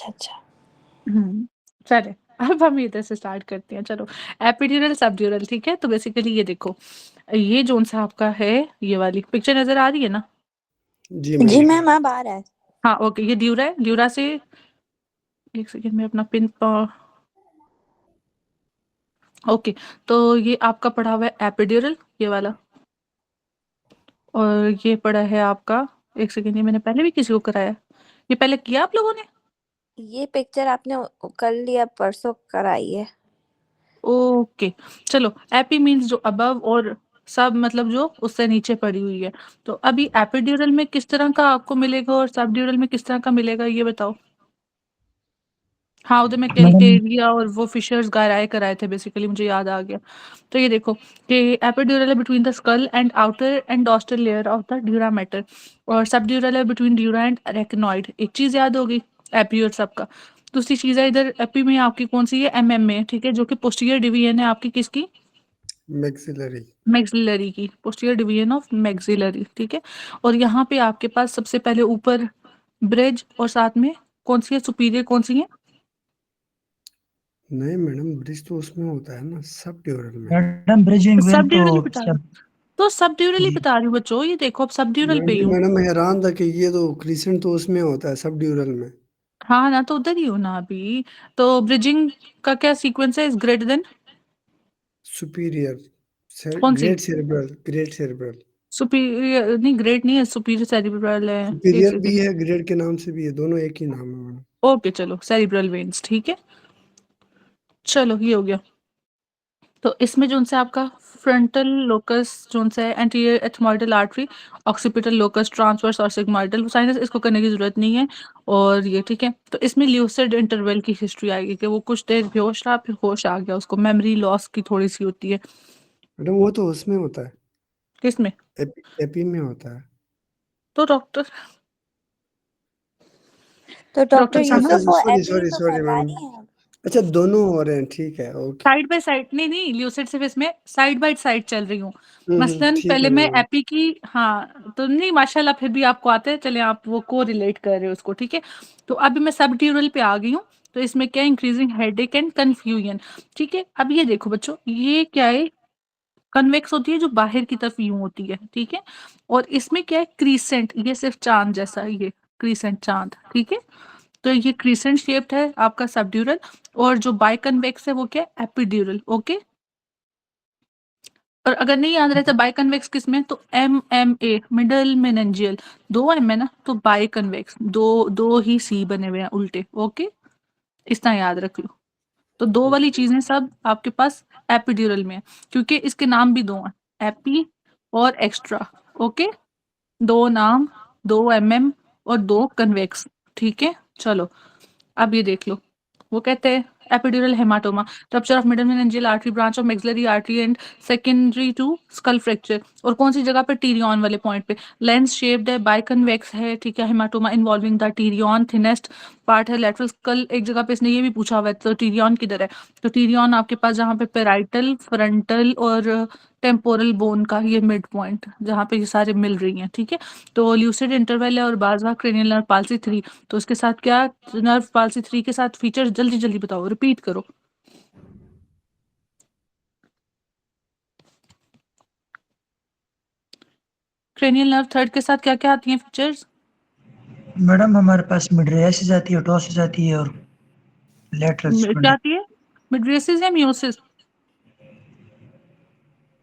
अच्छा। चले अब हम इधर से स्टार्ट करते हैं। चलो, एपिड्यूरल सबड्यूरल, ठीक है। तो बेसिकली ये देखो, ये जोन सा आपका है, ये वाली पिक्चर नजर आ रही है ना? जी जी मैम। मैम अब आ रहा है। हाँ ओके, ये ड्यूरा है। ड्यूरा से एक सेकेंड में अपना पिन ओके, तो ये आपका पड़ा हुआ है एपिड्यूरल, ये वाला। और ये पड़ा है आपका, एक सेकेंड, ये मैंने पहले भी किसी को कराया, ये पहले किया आप लोगों ने? ये पिक्चर आपने कल या परसों कराई है। ओके, चलो। एपी मीन्स जो अबव, और सब मतलब जो उससे नीचे पड़ी हुई है। तो अभी एपिड्यूरल में किस तरह का आपको मिलेगा और सबड्यूरल में किस तरह का मिलेगा, ये बताओ। हाँ, उधर मैं मैडम कैल्केरिया और वो फिशर्स गायराए कराए थे बेसिकली, मुझे याद आ गया। तो ये देखो कि एपिड्यूरल है between the skull and outer and dorsal layer of the dura mater, और सबड्यूरल है बिटवीन ड्यूरा एंड अरेक्नॉइड। एक चीज याद होगी, एपी और सबका। दूसरी चीज है इधर एपी में आपकी कौन सी है, एमएम में, ठीक है, जो कि पोस्टीरियर डिवीजन है आपकी किसकी, मैक्सिलरी। मैक्सिलरी की, पोस्टीरियर डिवीजन ऑफ मैक्सिलरी, ठीक है। और यहाँ पे आपके पास सबसे पहले ऊपर ब्रिज, और साथ में कौन सी है, सुपीरियर कौन सी है? नहीं मैडम, ब्रिज तो उसमें होता है ना, सब ड्यूरल में। मैडम ब्रिजिंग वेन सब तो ड्यूरल ही बता रही हूँ, सब तो सब ड्यूरल ही जी बता रही हूँ बच्चों। ये देखो, अब सब ड्यूरल पे ही जी हूँ। मैडम, मैं हैरान था कि ये तो क्रिसेंट तो उसमें होता है, सब ड्यूरल में। हाँ ना, तो उधर ही हूँ ना अभी। तो ब्रिजिंग का क्या सीक्वेंस है, इज ग्रेटर देन सुपीरियर, कौन सी? Great cerebral, great cerebral. Superior नहीं, ग्रेट नहीं है, सुपीरियर सेरिब्रल है। एक सुपीरियर भी सेकंड, है, ग्रेड के नाम से भी है, दोनों एक ही नाम है मैडम। ओके चलो, सेरिब्रल वेन्स, ठीक है। चलो, ये हो गया। तो इसमें जो से आपका फ्रंटल लोकस जो सा है, anterior ethmoidal artery, occipital locus, transverse और सिग्मोइडल साइनस, इसको करने की जरूरत नहीं है। और ये ठीक है। तो इसमें ल्यूसिड इंटरवल की हिस्ट्री आएगी कि वो कुछ देर बेहोश रहा, फिर होश आ गया, उसको मेमोरी लॉस की थोड़ी सी होती है। मैडम वो तो उसमें होता है, किसमें? एपी में होता है। तो डॉक्टर, तो डॉक्टर डॉक्टर अच्छा यूसुफ साहब, वो सॉरी एपी सॉरी तो सॉरी मैडम। सरकारी है। अच्छा, दोनों हो रहे हैं, ठीक है, ओके। साइड बाय साइड, नहीं नहीं, ल्यूसिड सिर्फ इसमें साइड बाय साइड चल रही हूँ। मसलन ठीक पहले है मैं मैडम। एपी की, हाँ तो नहीं, माशाल्लाह फिर भी आपको आते हैं, चले आप वो को रिलेट कर रहे हो उसको, ठीक है। तो अभी मैं सब ड्यूरल पे आ गई हूँ। तो इसमें क्या, इंक्रीजिंग हेडेक एंड कंफ्यूजन, ठीक है। अब ये देखो बच्चों, ये क्या है, कन्वेक्स होती है जो बाहर की तरफ यूं होती है, ठीक है। और इसमें क्या है, क्रीसेंट, ये सिर्फ चांद जैसा है, ये क्रीसेंट चांद, ठीक है। तो ये क्रीसेंट शेप्ड है आपका सबड्यूरल। और जो बाइकन्वेक्स है वो क्या है, एपिड्यूरल, ओके। और अगर नहीं याद रहता बाइकन्वेक्स किस में, तो MMA, मिडल मेनेंजियल। दो एम है ना, तो बाइकन्वेक्स, दो दो ही सी बने हुए हैं उल्टे, ओके। इतना याद रख लो। तो दो वाली चीजें सब आपके पास एपिड्यूरल में है, क्योंकि इसके नाम भी दो हैं, एपी और एक्स्ट्रा, ओके। दो नाम, दो और दो कन्वेक्स, ठीक है। चलो, अब ये देख लो, वो कहते हैं epidural haematoma, rupture of middle meningeal artery, branch of maxillary artery and secondary to skull fracture. और कौन सी जगह पे, टीरियन वाले पॉइंट पे। लेंस शेप्ड है, बाइकन्वेक्स है, ठीक है। Haematoma involving the Tyrion, thinnest part है लेटरल स्कल। एक जगह पे इसने ये भी पूछा हुआ है, तो टीरियन किधर है? तो टीरियन आपके पास जहाँ पे पेराइटल, फ्रंटल और टेम्पोरल बोन का ये मिड पॉइंट, जहाँ पे ये सारे मिल रही हैं, ठीक है। तो ल्यूसिड इंटरवल है, और बाजवा क्रेनियल नर्व पाल्सी 3। तो उसके साथ क्या, नर्व पाल्सी 3 के साथ फीचर्स जल्दी जल्दी बताओ, रिपीट करो। क्रेनियल नर्व थर्ड के साथ क्या क्या आती हैं फीचर्स? मैडम हमारे पास मिडरेसिस आती है, टॉसिस आती है और लेटरल क्या स्पंडल। आती है, मिड्रेसिस या मियोसिस?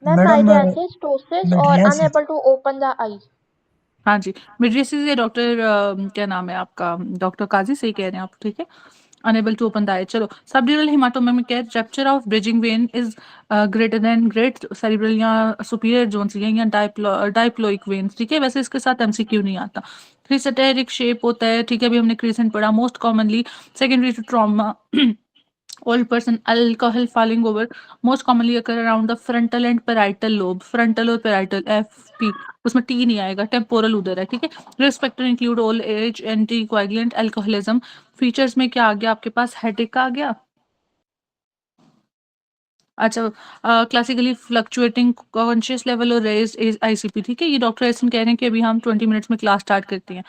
मैम मैडम माइडियासिस, टोसिस और मिडरेसिस अनएबल टू ओपन द आई। हाँ जी, मिड्रेसिस ये डॉक्टर क्या नाम है आपका, डॉक्टर काजी, सही कह रहे हैं आप, ठीक है। अनेबल टू ओपन द आई। चलो, सबड्यूरल हेमाटोमा में क्या है, rupture of bridging when is greater than great cerebral या सुपीरियर जोन या डाइप्लोइक वेन्स, ठीक है। वैसे इसके साथ एमसीक्यू नहीं आता। क्रिसेटेरिक शेप होता है, ठीक है, अभी हमने क्रिसेंट पढ़ा। Most commonly secondary to trauma, old person, alcohol falling over, most commonly occur around the frontal and parietal lobe, frontal और parietal, FP, उसमें T नहीं आएगा, टेम्पोरल उधर है, ठीक है। Risk factor include old age, anti coagulant, alcoholism. Features में क्या आ गया आपके पास, हेडेक आ गया, अच्छा, क्लासिकली फ्लक्चुएटिंग कॉन्शियस लेवल और रेज आईसीपी, ठीक है। ये डॉक्टर एसन कह रहे हैं कि अभी हम 20 मिनट्स में क्लास स्टार्ट करते हैं।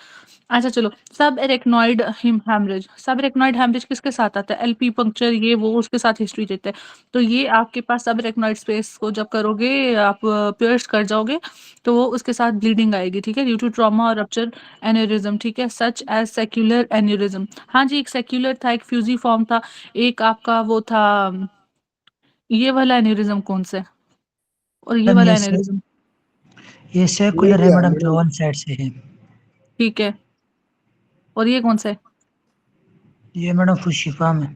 अच्छा चलो, सब एरेक्नॉइड हैमरेज, सब एरेक्नॉइड हैमरेज किसके साथ आता है? एलपी पंक्चर, ये वो उसके साथ हिस्ट्री देता है। तो ये आपके पास सब एरेक्नॉइड स्पेस को जब करोगे आप पियर्स कर जाओगे तो वो उसके साथ ब्लीडिंग आएगी, ठीक है, ड्यू टू ट्रॉमा और रप्चर एन्यूरिज्म, ठीक है, सच एज सेक्युलर एन्यूरिज्म। हाँ जी, एक सेक्युलर था, एक फ्यूजी फॉर्म था, एक आपका वो था, ये वाला एन्यूरिज्म कौन सा है, और ये मैडम वाला एन्यूरिज्म, ये सेकुलर है मीडिया मैडम, जो मैडम। वन साइड से है। ठीक है, और ये कौन सा है? ये मैडम फुशिफा में।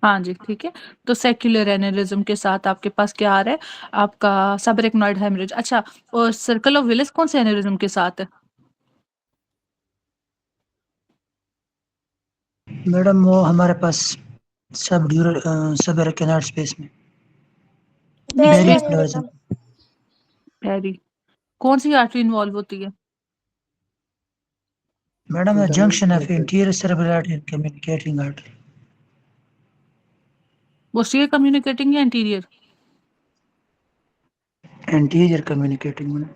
हाँ जी, ठीक है। तो सेक्युलर एनेरिज्म के साथ आपके पास क्या आ रहा है? आपका सबरेक्नॉइड हेमरेज। अच्छा, और सर्कल ऑफ विलिस कौन से एनेरिज्म के साथ है? मैडम वो हमारे पास subdural subarachnoid space में बेरी बेरी स्पेस, फ्लोरिज्म। एनेरिज्म। हैरी, कौन सी आर्टरी इन्वॉल्व होती है? Madam internal junction of artery. Interior cerebral artery and communicating artery. Posterior communicating या इंटीरियर? Anterior communicating madam.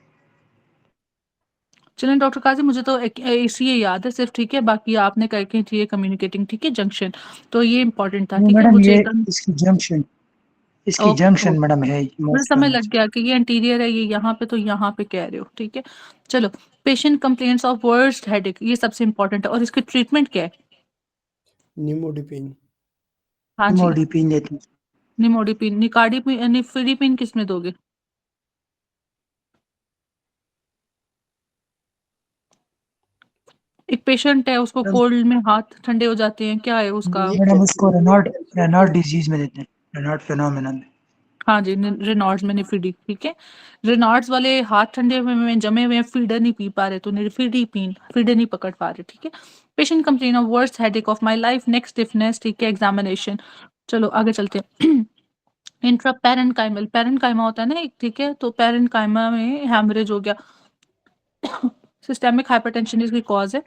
चलें डॉक्टर काजी, मुझे तो ये याद है सिर्फ, ठीक है, बाकी आपने करके इंटीरियर कम्युनिकेटिंग, ठीक है, जंक्शन, तो ये इंपॉर्टेंट था, नहीं ठीक है, मैडम, मुझे ये एकदम इसकी ओके जंक्शन ओके, मैडम है मुझे मोस्ट समझ कॉमन। लग गया कि ये इंटीरियर है, ये यहाँ पे, तो यहाँ पे कह रहे हो, ठीक है। चलो, patient complaints of worst headache, ये सबसे इंपॉर्टेंट है, और इसकी ट्रीटमेंट क्या है? निमोडिपिन। हाँ जी, मोडिपिन देते हैं। निमोडिपिन, निकार्डिपिन, निफिडिपिन किस में दोगे? एक पेशेंट है, उसको मैडम कोल्ड में हाथ ठंडे हो जाते हैं, क्या है उसका? ये मैडम उसको रेनॉल्ड रेनॉल्ड कैल्शियम। डिजीज में देते हैं, रेनॉल्ड फिनोमेना में। हाँ जी, रेनॉल्ड्स में निफिडी, ठीक है। रेनॉल्ड्स वाले हाथ ठंडे हुए में जमे हुए हैं, फीडर नहीं पी पा रहे, तो निफिडिपिन, फीडर नहीं पकड़ पा रहे, ठीक है। Patient complain of worst headache of my life, next stiffness, ठीक है, एग्जामिनेशन। चलो आगे चलते हैं। इंट्रा पैरेन्काइमल, पैरेन्काइमा होता है ना एक, ठीक है, तो पैरेन्काइमा में हैमरेज हो गया। सिस्टेमिक हाइपरटेंशन इसकी कॉज है।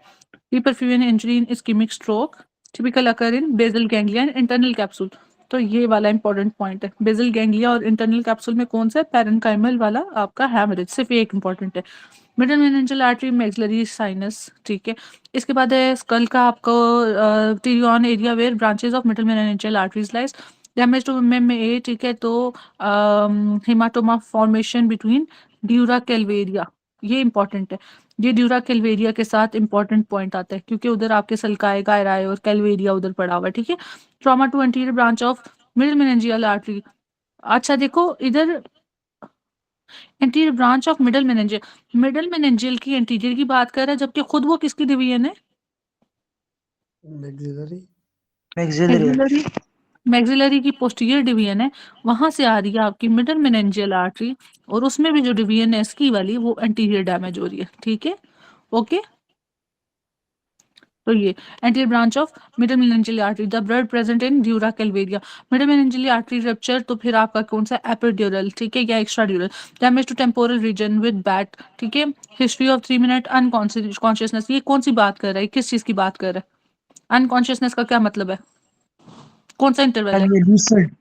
Hyperfusion injury in ischemic stroke typical occur in basal ganglia and internal capsule। तो ये वाला इंपॉर्टेंट पॉइंट है, बेसल गैंग्लिया और इंटरनल कैप्सूल में कौन सा? पैरेन्काइमल वाला आपका हैमरेज, सिर्फ एक इंपॉर्टेंट है। Middle meningeal artery, maxillary sinus, ठीक है। इसके बाद है स्कल का आपको pterion area where branches of middle meningeal arteries lies, damage to में ए, ठीक है, तो haematoma formation between dura calvaria, ये इंपॉर्टेंट है। ये ड्यूरा कैल्वेरिया के साथ इंपॉर्टेंट पॉइंट आता है, क्योंकि उधर आपके सल्काए गायराए और कैल्वेरिया उधर पड़ा हुआ है, ठीक है। Trauma to anterior branch of middle meningeal artery. अच्छा देखो इधर, anterior branch of middle meningeal की एंटीरियर की बात कर रहा है, जबकि खुद वो किसकी डिवीजन है? Maxillary. Maxillary maxillary, artery. Maxillary की पोस्टीरियर डिवीजन है, वहां से आ रही है आपकी मिडल मेनिंजियल आर्टरी, और उसमें भी जो डिवीजन है इसकी वाली, वो एंटीरियर डैमेज हो रही है, ठीक है, ओके। तो ये anterior branch of middle meningeal artery, the blood present in dura calvaria, middle meningeal artery rupture, तो फिर आपका कौन सा? एपिड्यूरल, ठीक है, या extra dural, damage to temporal region with bat, ठीक है। हिस्ट्री ऑफ 3 मिनट अनकॉन्शियसनेस, ये कौन सी बात कर रहा है, किस चीज की बात कर रहा है? अनकॉन्शियसनेस का क्या मतलब है? कौन सा इंटरवल है? ये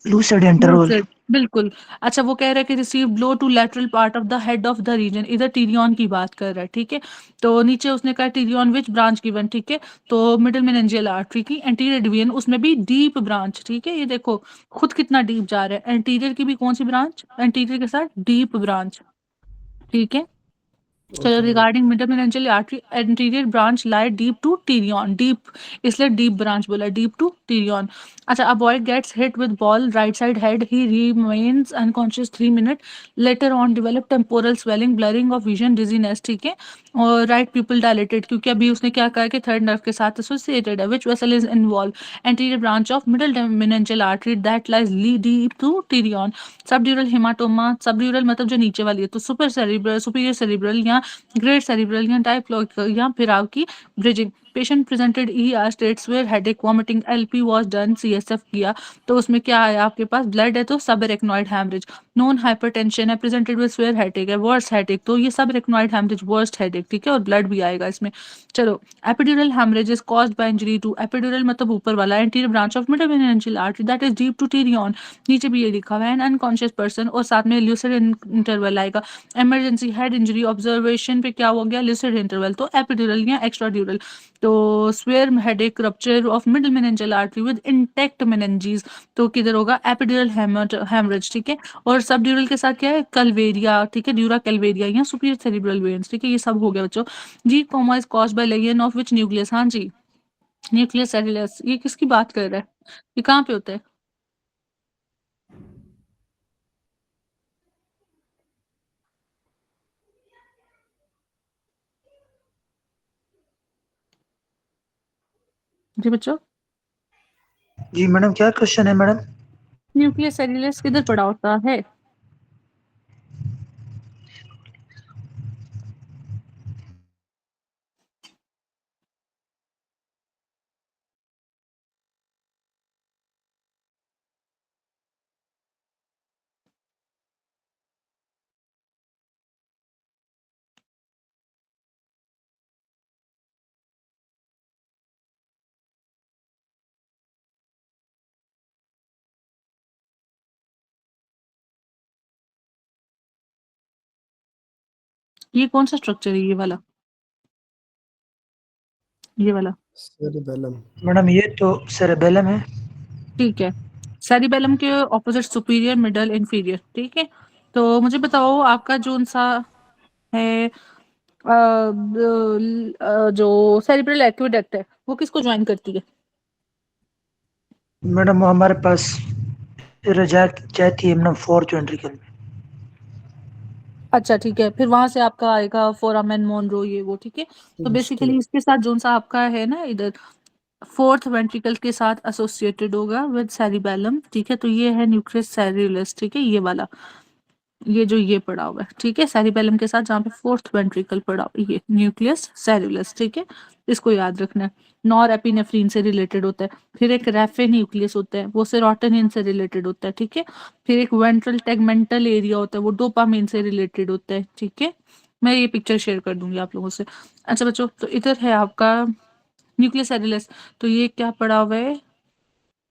लूसिड इंटरवल। लूसिड, बिल्कुल। अच्छा, वो कह रहा है कि receive blow to lateral part of the head of the region, इधर टीरियन की बात कर रहा है, ठीक है। तो नीचे उसने कहा टीरियन विच ब्रांच गिवन, ठीक है, तो मिडल मेनिंजियल आर्टरी की एंटीरियर डिवीजन, उसमें भी डीप ब्रांच, ठीक है, ये देखो खुद कितना डीप जा रहा है, एंटीरियर की भी कौन सी ब्रांच? एंटीरियर के साथ डीप ब्रांच, ठीक है। चलो, okay. Regarding middle meningeal artery anterior branch lie deep to pterion, deep, इसलिए डीप ब्रांच बोला, डीप टू टीरियन। अच्छा, a boy gets hit with ball right side head, he remains unconscious 3 minute, later on develop temporal swelling, blurring of vision, dizziness, ठीक है, और right people dilated, क्योंकि अभी उसने क्या कहा कि थर्ड नर्व के साथ एसोसिएटेड है, which vessel is involve, anterior branch of middle meningeal artery that lies deep to pterion, subdural hematoma, subdural मतलब जो नीचे वाली है, तो सुपर सेरिब्रल, सुपीरियर सेरिब्रल या ग्रेट सेरिब्रल या डायप्लॉइड या फिर आपकी bridging, patient presented ER states where headache vomiting, LP was done, CSF किया तो उसमें क्या आया आपके पास, ब्लड है तो सबरेक्नॉइड हैमरेज, नॉन हाइपरटेंशन है, प्रेजेंटेड विद स्वेयर हेडेक है, वर्स्ट हेडेक तो ये सबरेक्नॉइड हैमरेज वर्स्ट हेडेक, ठीक है, और ब्लड भी आएगा इसमें। चलो, epidural haemorrhage is caused by injury to, epidural मतलब ऊपर वाला, anterior branch of mid meningeal artery that is deep to pterion, नीचे भी ये लिखा हुआ है, एन अनकॉन्शियस पर्सन, और साथ में ल्यूसिड इंटरवल आएगा। इमरजेंसी हेड इंजरी ऑब्जर्वेशन पे क्या हो गया, ल्यूसिड इंटरवल, तो एपिड्यूरल या एक्स्ट्राड्यूरल। तो severe headache rupture of middle meningeal artery with intact meninges, तो किधर होगा, एपिड्यूरल हेमरेज, ठीक है। और सबड्यूरल के साथ क्या है, कल्वेरिया, ठीक है, ड्यूरा कल्वेरिया या सुपीरियर सेरिब्रल वेन्स, ठीक है, ये सब हो गया बच्चों। जी coma is caused by lesion of which nucleus, हाँ जी, न्यूक्लियस सेलुलस, ये किसकी बात कर रहा है, ये कहाँ पे होता है? जी बच्चों, जी मैडम, क्या क्वेश्चन है मैडम? न्यूक्लियस सेलुलस किधर पड़ा होता है? ये कौन सा स्ट्रक्चर है, ये वाला, ये वाला? सेरिबेलम। मैडम ये तो सेरेबेलम है। ठीक है, सेरिबेलम के ऑपोजिट सुपीरियर, मिडल, इंफीरियर, ठीक है। तो मुझे बताओ आपका जो सा है जो सेरिब्रल एक्वेडक्ट है वो किसको ज्वाइन करती है? मैडम वो हमारे पास रजा जाती है मैडम फोर्थ वेंट्रिकल में। अच्छा ठीक है, फिर वहां से आपका आएगा फोरामेन मोनरो, ये वो, ठीक है। तो बेसिकली इसके साथ जो सा आपका है ना इधर फोर्थ वेंट्रिकल के साथ एसोसिएटेड होगा विद सेरिबेलम, ठीक है। तो ये है न्यूक्लियस सेरियुलस, ठीक है, ये वाला, ये जो ये पड़ा हुआ है, ठीक है, सेरिबेलम के साथ जहाँ पे फोर्थ वेंट्रिकल पड़ा हुआ है, ये न्यूक्लियस सेरियुलस, ठीक है, इसको याद रखना है। नॉर एपिनेफ्रीन से रिलेटेड होता है। फिर एक रेफे न्यूक्लियस होता है, वो सेरोटोनिन से रिलेटेड होता है, ठीक है। फिर एक वेंट्रल टेगमेंटल एरिया होता है, वो डोपामिन से रिलेटेड होता है, ठीक है। मैं ये पिक्चर शेयर कर दूंगी आप लोगों से। अच्छा बच्चों, तो इधर है आपका न्यूक्लियस सेरियुलस, तो ये क्या पड़ा हुआ है,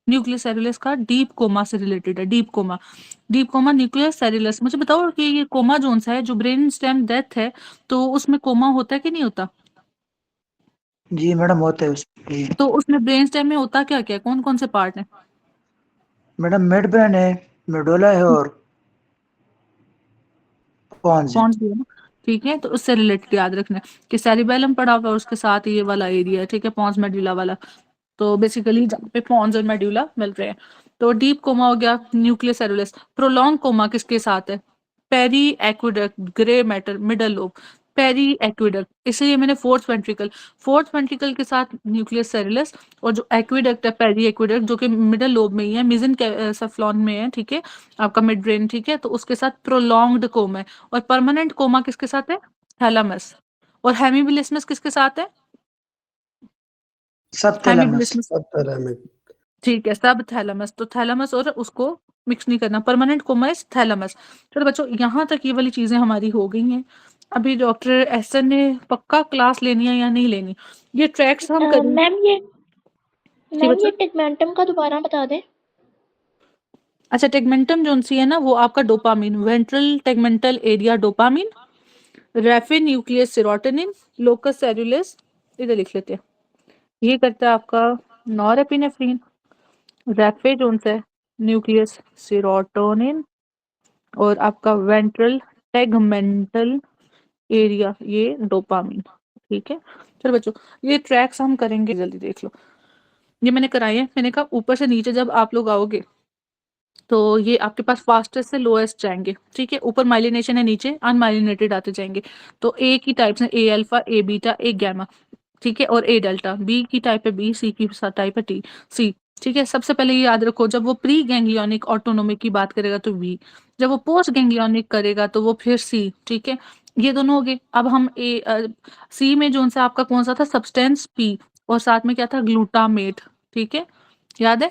न्यूक्लियस सेलुलस का डीप कोमा से रिलेटेड है, deep coma, deep coma nucleus सेलुलस। मुझे बताओ कि ये कोमा जोन सा है, जो ब्रेन स्टेम डेथ है, तो उसमें कोमा होता है कि नहीं होता? जी मैडम होता है उसमें। तो उसमें ब्रेन स्टेम में होता क्या क्या, कौन कौन से पार्ट हैं? मैडम मिड ब्रेन है, मेडोला है और पॉन्स है। पॉन्स भी है ना, ठीक है। तो उससे रिलेटेड याद रखना है कि सेरिबेलम पड़ा हुआ है, उसके साथ ये वाला एरिया है, ठीक है, पॉन्स मेडुला वाला। तो बेसिकली जहाँ पे पॉन्स और मेडुला मिल रहे हैं। तो डीप कोमा हो गया न्यूक्लियस सेलुलस। प्रोलॉन्ग कोमा किसके साथ है? Peri aqueduct, grey matter, middle lobe, peri aqueduct, इसलिए मैंने फोर्थ वेंट्रिकल के साथ न्यूक्लियस सेलुलस, और जो एक्विडक्ट है पेरी एक्विडक्ट जो कि मिडल लोब में ही है, मिजन सेफ्लॉन में है, ठीक है, आपका मिड ब्रेन, ठीक है। तो उसके साथ प्रोलॉन्ग्ड कोमा है। और परमानेंट कोमा किसके साथ है? थैलामस। और हेमीबिलिस्मस किसके साथ है? सब थैलेमस। हेमीबिलिस्मस, सब पैरामिड। ठीक है, सब थैलेमस, तो थैलेमस और उसको मिक्स नहीं करना, परमानेंट कोमा इज थैलेमस। चलो बच्चों, यहाँ तक ये वाली चीजें हमारी हो गई हैं। अभी डॉक्टर एसएन ने पक्का क्लास लेनी है या नहीं लेनी, ये ट्रैक्स हम करें? मैम ये जी बच्चों, टेगमेंटम का दोबारा बता दें। अच्छा, टेगमेंटम जो सी है ना, वो आपका dopamine, ventral tegmental area dopamine, raphe nucleus serotonin, locus cellulose, इधर लिख लेते हैं, ये करता है आपका नॉरएपिनेफ्रिन, रेफे जोन है न्यूक्लियस सेरोटोनिन, और आपका वेंट्रल टेगमेंटल एरिया ये डोपामिन, ठीक है। चलो बच्चों, ये ट्रैक्स हम करेंगे, जल्दी देख लो, ये मैंने कराए हैं। मैंने कहा ऊपर से नीचे जब आप लोग आओगे तो ये आपके पास फास्टेस्ट से लोएस्ट जाएंगे, ठीक है। ऊपर माइलिनेशन है, नीचे अनमाइलिनेटेड आते जाएंगे। तो ए की टाइप्स हैं, ए अल्फा, ए बीटा, ए गैमा, ठीक है, और ए डेल्टा। बी की टाइप है बी, सी की टाइप है टी, सी, ठीक है। सबसे पहले ये याद रखो, जब वो प्री गैंग्लियोनिक ऑटोनोमिक की बात करेगा तो बी, जब वो पोस्ट गैंग्लियोनिक करेगा तो वो फिर सी, ठीक है। ये दोनों हो गए। अब हम सी में जो सा आपका कौन सा था, सब्सटेंस पी, और साथ में क्या था, ग्लूटामेट। ठीक है, याद है?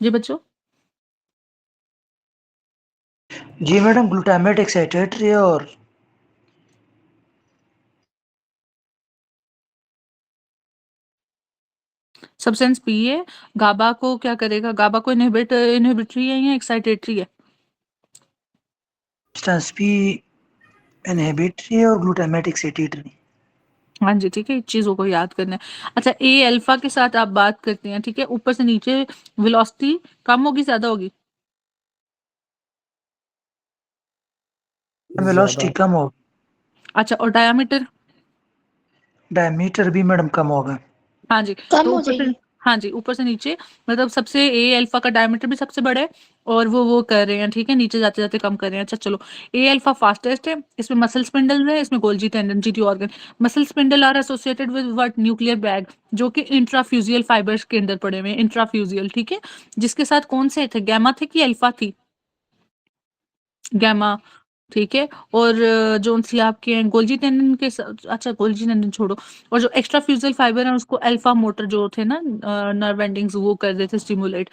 जी बच्चों, जी मैडम, ग्लूटामेट एक साइटेटरी है और सब्सटेंस पी है, गाबा को क्या करेगा, गाबा को इनहिबिटरी है या एक्साइटेटरी है? सब्सटेंस पी इनहिबिटरी है और ग्लूटामेट एक साइटेटरी। हाँ जी, ठीक है, इन चीजों को याद करना है। अच्छा, ए अल्फा के साथ आप बात करते हैं, ठीक है, ऊपर से नीचे वेलोसिटी कम होगी ज्यादा होगी? वेलोसिटी ज्यादा। कम हो, अच्छा, और डायमीटर? डायमीटर भी मैडम कम होगा। हाँ जी, कम तो हो ऊपर से, जाएगी। हाँ जी, ऊपर से नीचे, मतलब सबसे ए अल्फा का डायमीटर भी सबसे बड़ा है, और वो कर रहे हैं, ठीक है, नीचे जाते जाते कम कर रहे हैं। अच्छा चलो, ए अल्फा फास्टेस्ट है, इसमें मसल स्पिंडल है, इसमें Golgi tendon, GT organ. Muscle spindle are associated with what, nuclear bag, जो कि इंट्राफ्यूजियल फाइबर्स के अंदर पड़े हुए हैं, इंट्राफ्यूजियल, ठीक है। जिसके साथ कौन से थे, गैमा थे कि अल्फा थी? गैमा, ठीक है। और जोन सी आपके हैं गोल्जी टेंडन के अच्छा गोल्जी टेंडन छोड़ो, और जो एक्स्ट्रा फ्यूजल फाइबर है उसको अल्फा मोटर जो थे ना, नर्व एंडिंग्स, वो कर देते स्टिमुलेट।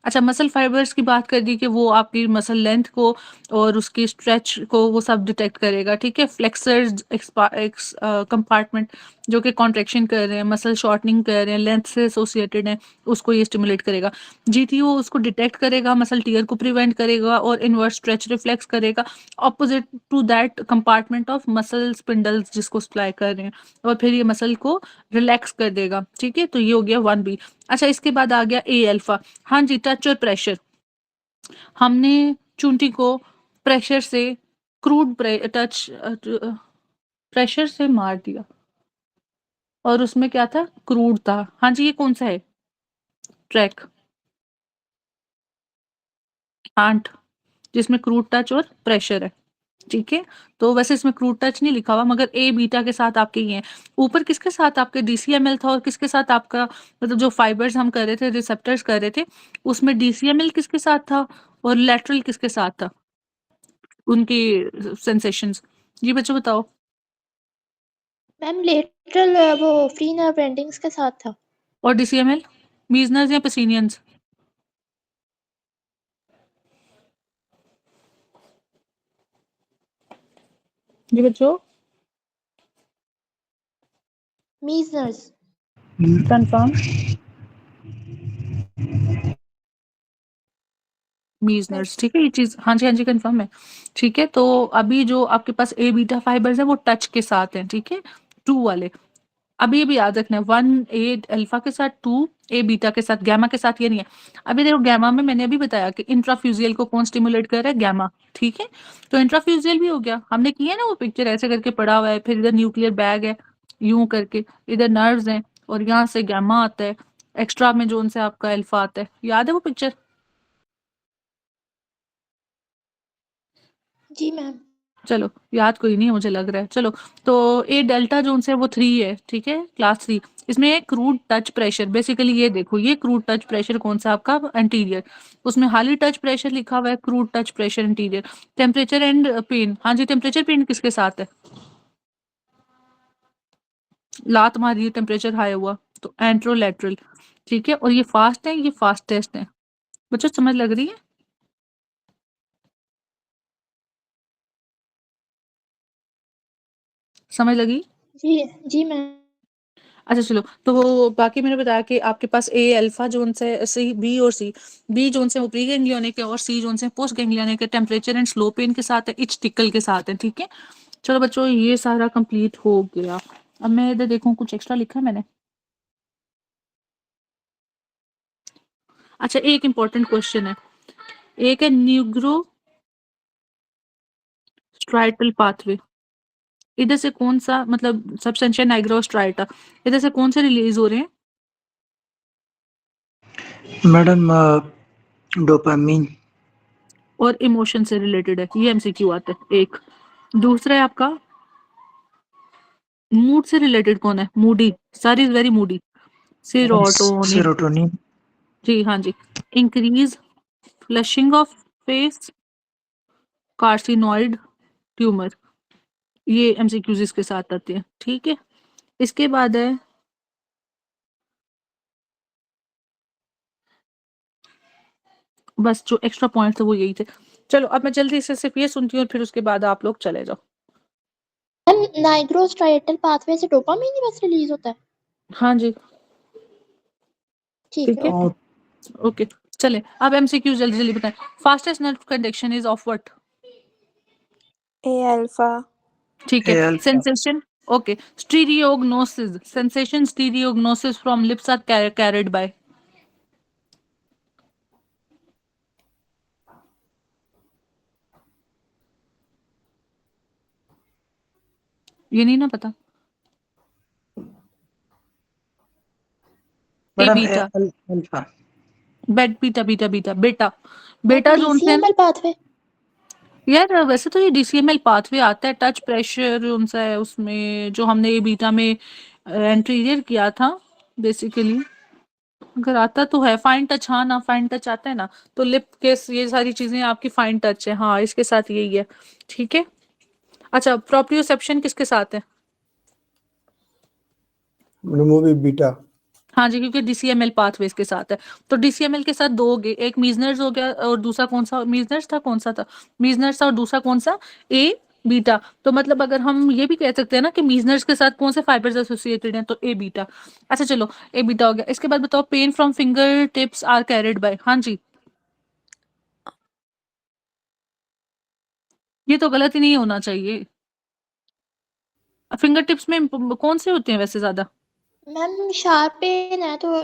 अच्छा, मसल फाइबर्स की बात कर दी कि वो आपकी मसल लेंथ को और उसकी स्ट्रेच को वो सब डिटेक्ट करेगा, ठीक है। फ्लेक्सर्स कंपार्टमेंट जो कि कॉन्ट्रेक्शन कर रहे हैं, मसल शॉर्टनिंग कर रहे हैं, लेंथ से एसोसिएटेड है, उसको ये स्टिमुलेट करेगा। जीटीओ उसको डिटेक्ट करेगा, मसल टीयर को प्रिवेंट करेगा और इनवर्स स्ट्रेच रिफ्लेक्स करेगा, opposite to that compartment of muscle spindles जिसको सप्लाई कर रहे हैं, और फिर ये मसल को रिलैक्स कर देगा, ठीक है। तो ये हो गया 1B। अच्छा, इसके बाद आ गया ए अल्फा। हाँ जी, टच और प्रेशर। हमने चूंटी को प्रेशर से, क्रूड टच प्रेशर से मार दिया, और उसमें क्या था, क्रूड था। हाँ जी, ये कौन सा है, ट्रैक? आंट, जिसमें क्रूड टच और प्रेशर है, ठीक है। तो वैसे इसमें क्रूड टच नहीं लिखा हुआ, मगर ए बीटा के साथ आपके ये हैं। ऊपर किसके साथ आपके डीसीएमएल था, और किसके साथ आपका, मतलब जो फाइबर्स हम कर रहे थे, रिसेप्टर्स कर रहे थे, उसमें डीसीएमएल किसके साथ था, और लेटरल किसके साथ था, उनकी सेंसेशंस? जी बच्चों बताओ। मैम लेटरल वो फ्री नर्व एंडिंग्स के साथ था। और डीसीएमएल मीजनर्स या पेसिनियंस? जी बच्चों, मीजनर्स। कंफर्म? मीजनर्स, ठीक है, ये चीज, हाँ जी हाँ जी, कंफर्म है, ठीक है। तो अभी जो आपके पास ए बीटा फाइबर्स है वो टच के साथ हैं, ठीक है, 2 वाले। अभी ये भी याद रखना है, 1 ए अल्फा के साथ, 2 ए बीटा के साथ, गैमा के साथ ये नहीं है। अभी देखो, गैमा में मैंने अभी बताया कि इंट्राफ्यूजियल को कौन स्टिमुलेट कर रहा है, गैमा, ठीक है। तो इंट्राफ्यूजियल भी हो गया, हमने किया ना वो पिक्चर ऐसे करके पड़ा हुआ है, फिर इधर न्यूक्लियर बैग है, यूं करके, इधर नर्व्स हैं, और यहाँ से गैमा आता है, एक्स्ट्रा में जोन से आपका अल्फा आता है, याद है वो पिक्चर? जी मैम। चलो, याद कोई नहीं है मुझे लग रहा है, चलो। तो ए डेल्टा जोन से वो 3 है, ठीक है, क्लास 3। इसमें है क्रूड टच प्रेशर, बेसिकली ये देखो, ये क्रूड टच प्रेशर कौन सा आपका, एंटीरियर। उसमें हाली टच प्रेशर लिखा हुआ है, crude touch pressure anterior. Temperature and pain, हाँ जी, टेम्परेचर पेन किसके साथ है, लात मारी, टेम्परेचर हाई हुआ, तो एंट्रोलेटरल, ठीक है। और ये फास्ट है, ये फास्टेस्ट है। बच्चों समझ लग रही है? समझ लगी? जी जी मैम। अच्छा चलो, तो बाकी मैंने बताया कि आपके पास ए अल्फा जोन से, सी बी और सी। बी जोन से वो प्री गैंग्लियोनिक है, और सी जोन से पोस्ट गैंग्लियोनिक है, टेम्परेचर एंड स्लो पेन के साथ है, इच टिकल के साथ है, ठीक है। चलो बच्चों, ये सारा कंप्लीट हो गया। अब मैं इधर देखूं कुछ एक्स्ट्रा लिखा है मैंने। अच्छा, एक इंपॉर्टेंट क्वेश्चन है, एक है न्यूग्रो स्ट्राइटल पाथवे। इधर से कौन सा, मतलब सब्सटेंशिया नाइग्रा स्ट्राइटा, इधर से कौन से रिलीज हो रहे हैं? Madam dopamine. और इमोशन से रिलेटेड है, ये एमसीक्यू आता है एक। दूसरा है आपका मूड से रिलेटेड, कौन है moody, sir is very moody, serotonin. Serotonin. जी हाँ जी। Increase flushing of face, carcinoid tumour. ये एमसीक्यूज इसके साथ आते हैं, ठीक है। इसके बाद है बस जो एक्स्ट्रा पॉइंट थे वो यही थे। चलो अब मैं जल्दी से सिर्फ ये सुनती हूँ और फिर उसके बाद आप लोग चले जाओ। मैम नाइग्रो स्ट्राइटल पाथवे से डोपामिन ही बस रिलीज होता है। हाँ जी, ठीक ठीक है। है, और ओके। चले अब एमसीक्यू जल्दी जल्दी बताएं। Fastest nerve conduction is of what? A alpha. ठीक ए है। Alpha. Sensation, okay. Stereognosis, sensation stereognosis from lips are carried by? ये नहीं ना पता? A madam A beta, alpha. Beta beta beta बेटा, बेटा जोन से है ना डीसीएमएल पाथवे। यार। वैसे तो ये डीसीएमएल पाथवे आता है, टच प्रेशर जोन सा है उसमें, जो हमने ए बीटा में एंटीरियर किया था बेसिकली। अगर आता तो है फाइन टच, हाँ ना फाइन टच आता है ना, तो लिप के ये सारी चीजें आपकी फाइन टच है, हाँ इसके साथ यही है, ठीक है। अच्छा, प्रोप्रियोसेप्शन किसके साथ है? मैडम वो भी बीटा। हाँ जी, क्योंकि डीसीएमएल पाथवेज के साथ है। तो डीसीएमएल के साथ दो हो गए, एक मीजनर्स हो गया और दूसरा कौन सा मीजनर्स था, कौन सा था मीजनर्स था, और दूसरा कौन सा, ए बीटा। तो मतलब अगर हम ये भी कह सकते हैं ना कि मीजनर्स के साथ कौन से फाइबर्स एसोसिएटेड हैं, तो ए बीटा। अच्छा चलो, ए बीटा हो गया। इसके बाद बताओ, pain from finger tips are carried by? हाँ जी, ये तो गलत ही नहीं होना चाहिए। फिंगर टिप्स में कौन से होते हैं वैसे ज्यादा? मैम शार्प पेन है तो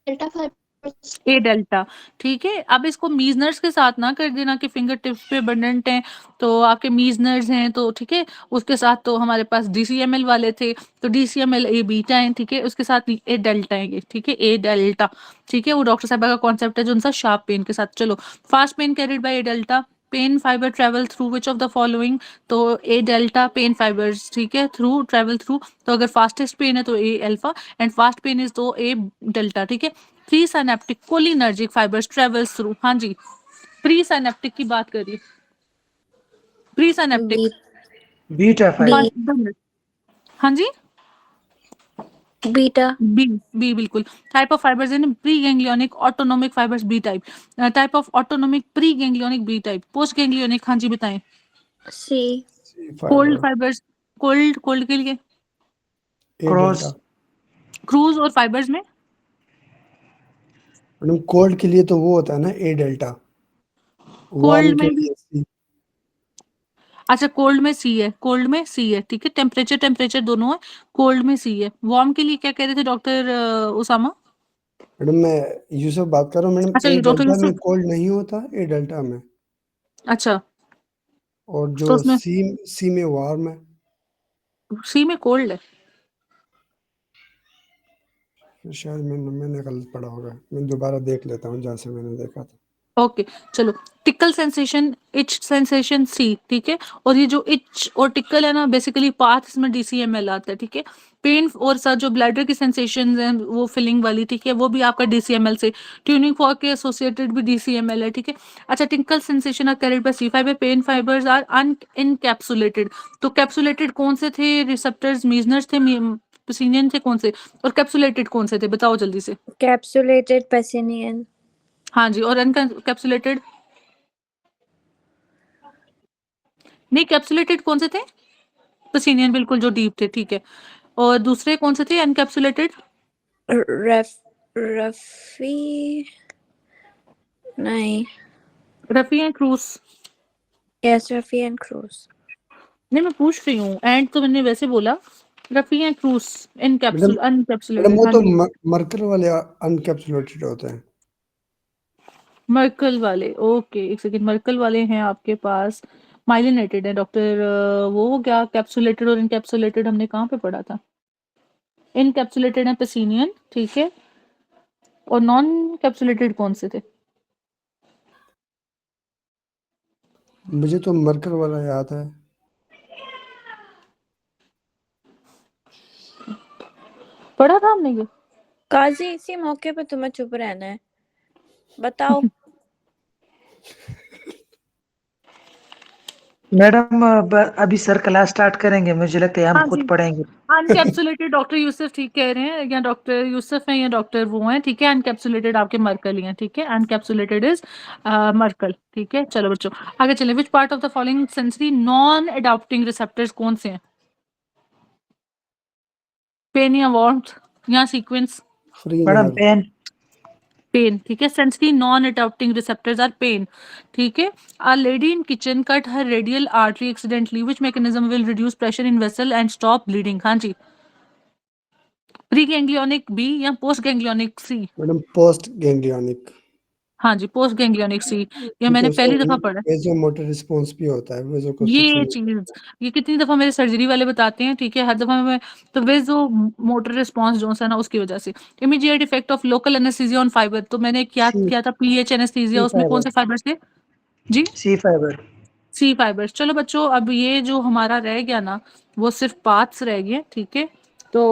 डेल्टा फाइबर्स। ए डेल्टा, ठीक है। अब इसको मीजनर्स के साथ ना कर देना कि फिंगर टिप्स पे अबंडेंट हैं तो आपके मीजनर्स हैं, तो ठीक है। उसके साथ तो हमारे पास डीसीएमएल वाले थे, तो डीसीएमएल ए बीटा है, ठीक है। उसके साथ ए डेल्टा है, ठीक है, ए डेल्टा, ठीक है। वो डॉक्टर साहब का कॉन्सेप्ट है जो उनका शार्प पेन के साथ। चलो, fast pain carried by A delta, pain fibre travel through which of the following? तो ए डेल्टा पेन फाइबर्स, ठीक है, थ्रू ट्रेवल थ्रू। तो अगर फास्टेस्ट पेन है तो A alpha, and fast pain is तो ए डेल्टा, ठीक है। Pre synaptic cholinergic fibres travels through, हाँ जी, प्री साइनेप्टिक की बात करिए, pre synaptic. B beta fibre. B हाँ जी, बीटा। बी, बी बिल्कुल। Type of fibres in pre ganglionic autonomic fibres, B type. Type of autonomic pre ganglionic, B type. Post ganglionic, हाँ जी बताएं। C C cold fibre. Fibres, cold cold के लिए ए cross. Delta. Cruise, और fibres में madam cold के लिए तो वो होता है ना ए डेल्टा, वार्म कोल्ड के में भी। लिए सी। अच्छा, कोल्ड में सी है, कोल्ड में सी है, ठीक है। टेम्परेचर टेम्परेचर दोनों है, कोल्ड में सी है। वार्म के लिए क्या कह रहे थे डॉक्टर उसामा? मैडम मैं यूसुफ बात कर रहा हूँ। मैडम अच्छा, ए ये डॉक्टर डेल्टा में यूसुफ, कोल्ड नहीं होता, ए डेल्टा में। अच्छा। और तो जो उसमें सी में वार्म है। सी में कोल्ड है। शायद मैंने गलत पढ़ा होगा, मैं दोबारा देख लेता हूँ जहाँ से मैंने देखा था। ओके, चलो। टिकल सेंसेशन, इच सेंसेशन, सी, ठीक है। और ये जो इच और टिकल है ना, बेसिकली पाथ इसमें डीसीएमएल आता है, ठीक है। पेन और साथ जो ब्लैडर की सेंसेशन है वो फिलिंग वाली, ठीक है, वो भी आपका डीसीएमएल से। ट्यूनिंग फॉर्क के एसोसिएटेड भी डीसीएमएल है, ठीक है। अच्छा, tickle sensation are carried by C fibre, pain fibres are unencapsulated. तो कैप्सुलेटेड कौन से थे रिसेप्टर्स? मीजनर्स थे, पिसिनियन थे, कौन से? और कैप्सुलेटेड कौन से थे, बताओ जल्दी से। कैप्सुलेटेड पेसिनियन। हाँ जी, और अनकैप्सुलेटेड? नहीं, कैप्सुलेटेड कौन से थे? पसीनियन बिल्कुल, जो डीप थे, ठीक है। और दूसरे कौन से थे अनकैप्सुलेटेड? रफ रफी नहीं। Rafi and cruise. Yes, Rafi and cruise. नहीं, मैं पूछ रही हूँ, एंड तो मैंने वैसे बोला। Ruffini and Krause madam madam uncapsulated, वो हाँ तो जी। मरकर वाले अनकैप्सुलेटेड होते हैं। मर्कल वाले, ओके, एक सेकेंड। मर्कल वाले हैं आपके पास, माइलिनेटेड है डॉक्टर। वो हो गया कैप्सुलेटेड और इनकैप्सुलेटेड, हमने कहाँ पे पढ़ा था? इनकैप्सुलेटेड है पेसिनियन, ठीक है। और नॉन कैप्सुलेटेड कौन से थे? मुझे तो मरकर वाला याद है। पढ़ा था हमने ये? काजी, इसी मौके पे तुम्हें चुप रहना है, बताओ। मैडम अभी सर क्लास स्टार्ट करेंगे, मुझे लगता है हम हाँ खुद जी, पढ़ेंगे। अनकैप्सुलेटेड डॉक्टर यूसुफ ठीक कह रहे हैं, या डॉक्टर यूसुफ हैं या डॉक्टर वो हैं, ठीक है। अनकैप्सुलेटेड आपके मर्कल ही हैं, ठीक है। अनकैप्सुलेटेड इज मर्कल, ठीक है। चलो बच्चों आगे चलें। Which part of the following sensory non adopting receptors कौन से हैं? पेन या वार्मथ या sequence? Free madam nerve. Pain. Pain, ठीक है। Sensory non adopting receptors are pain, ठीक है। A lady in kitchen cut her radial artery accidentally, which mechanism will reduce pressure in vessel and stop bleeding? हाँ जी, pre ganglionic B या post ganglionic C? Madam post ganglionic, हाँ जी, post ganglionic सी, ये क्योंकि मैंने पहली दफा उसमें पढ़ा है। वेजो मोटर रिस्पॉन्स भी होता है, वेजो ये कंस्ट्रिक्शन। चीज, ये कितनी दफा मेरे सर्जरी वाले बताते हैं, ठीक है। हर दफा मैं तो वे जो मोटर रिस्पांस जो है ना उसकी वजह से। Immediate effect of local anaesthesia on fibre, तो मैंने क्या सी किया था, पीएच एनेस्थीसिया, सी उसमें कौन फाइबर। से फाइबर थे जी? सी फाइबर। सी फाइबर्स। चलो बच्चों अब ये जो हमारा रह गया ना वो सिर्फ पार्ट्स रह गए, ठीक है। तो